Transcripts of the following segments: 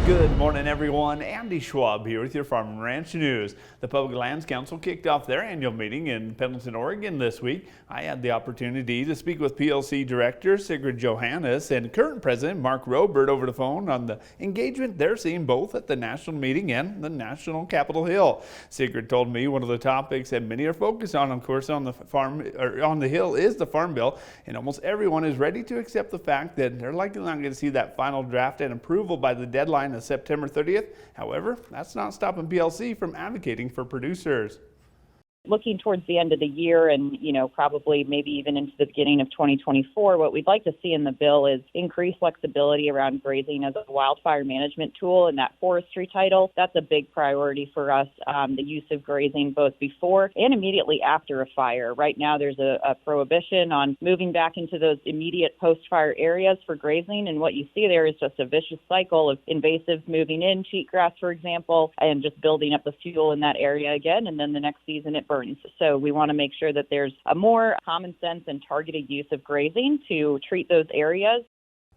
Good morning, everyone. Andy Schwab here with your Farm and Ranch News. The Public Lands Council kicked off their annual meeting in Pendleton, Oregon this week. I had the opportunity to speak with PLC Director Sigrid Johannes and current President Mark Robert over the phone on the engagement they're seeing both at the national meeting and the national Capitol Hill. Sigrid told me one of the topics that many are focused on, of course, on the Hill is the Farm Bill, and almost everyone is ready to accept the fact that they're likely not going to see that final draft and approval by the deadline of September 30th. However, that's not stopping PLC from advocating for producers. Looking towards the end of the year and, probably maybe even into the beginning of 2024, what we'd like to see in the bill is increased flexibility around grazing as a wildfire management tool and that forestry title. That's a big priority for us, the use of grazing both before and immediately after a fire. Right now, there's a prohibition on moving back into those immediate post-fire areas for grazing, and what you see there is just a vicious cycle of invasives moving in, cheatgrass, for example, and just building up the fuel in that area again, and then the next season it burns. So we want to make sure that there's a more common sense and targeted use of grazing to treat those areas.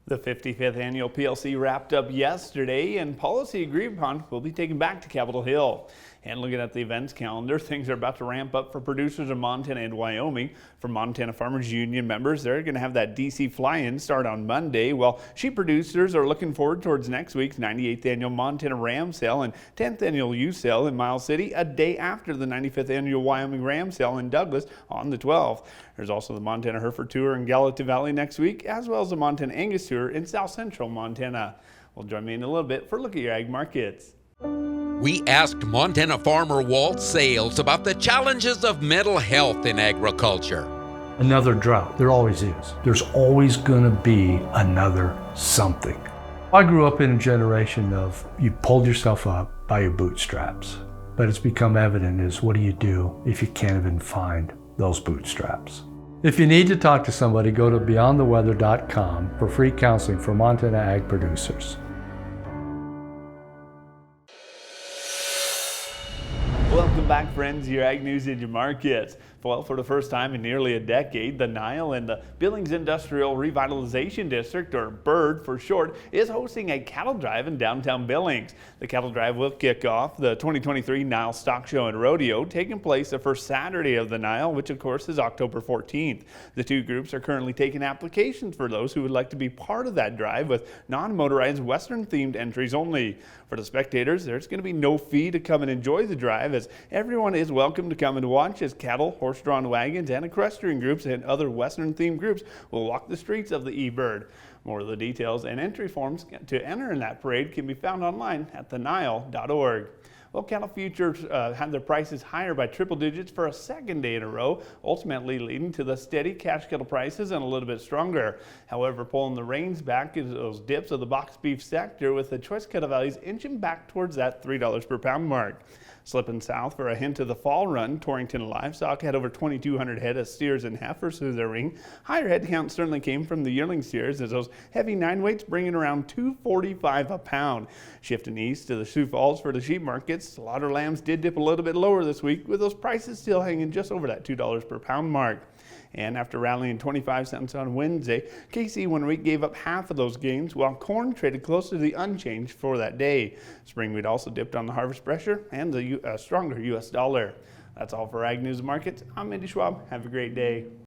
The 55th annual PLC wrapped up yesterday, and policy agreed upon will be taken back to Capitol Hill. And looking at the events calendar, things are about to ramp up for producers in Montana and Wyoming. For Montana Farmers Union members, they're going to have that DC fly-in start on Monday, while sheep producers are looking forward towards next week's 98th annual Montana Ram Sale and 10th annual Ewe Sale in Miles City, a day after the 95th annual Wyoming Ram Sale in Douglas on the 12th. There's also the Montana Hereford Tour in Gallatin Valley next week, as well as the Montana Angus Tour in South Central Montana. Well, join me in a little bit for a look at your ag markets. We asked Montana farmer Walt Sales about the challenges of mental health in agriculture. Another drought, there always is. There's always going to be another something. I grew up in a generation of you pulled yourself up by your bootstraps, but it's become evident is what do you do if you can't even find those bootstraps? If you need to talk to somebody, go to beyondtheweather.com for free counseling for Montana ag producers. Welcome back, friends, your ag news in your markets. Well, for the first time in nearly a decade, the Nile and the Billings Industrial Revitalization District, or BIRD for short, is hosting a cattle drive in downtown Billings. The cattle drive will kick off the 2023 Nile Stock Show and Rodeo, taking place the first Saturday of the Nile, which of course is October 14th. The two groups are currently taking applications for those who would like to be part of that drive with non-motorized Western-themed entries only. For the spectators, there's going to be no fee to come and enjoy the drive, as everyone is welcome to come and watch as cattle, horse-drawn wagons, and equestrian groups and other Western-themed groups will walk the streets of the eBird. More of the details and entry forms to enter in that parade can be found online at thenile.org. Well, cattle futures had their prices higher by triple digits for a second day in a row, ultimately leading to the steady cash cattle prices and a little bit stronger. However, pulling the reins back is those dips of the box beef sector, with the choice cattle values inching back towards that $3 per pound mark. Slipping south for a hint of the fall run, Torrington livestock had over 2,200 head of steers and heifers through their ring. Higher head count certainly came from the yearling steers, as those heavy 9 weights bringing around $245 a pound. Shifting east to the Sioux Falls for the sheep markets, slaughter lambs did dip a little bit lower this week, with those prices still hanging just over that $2 per pound mark. And after rallying 25 cents on Wednesday, KC 1 week gave up half of those gains, while corn traded close to the unchanged for that day. Spring wheat also dipped on the harvest pressure and the stronger U.S. dollar. That's all for Ag News Markets. I'm Andy Schwab. Have a great day.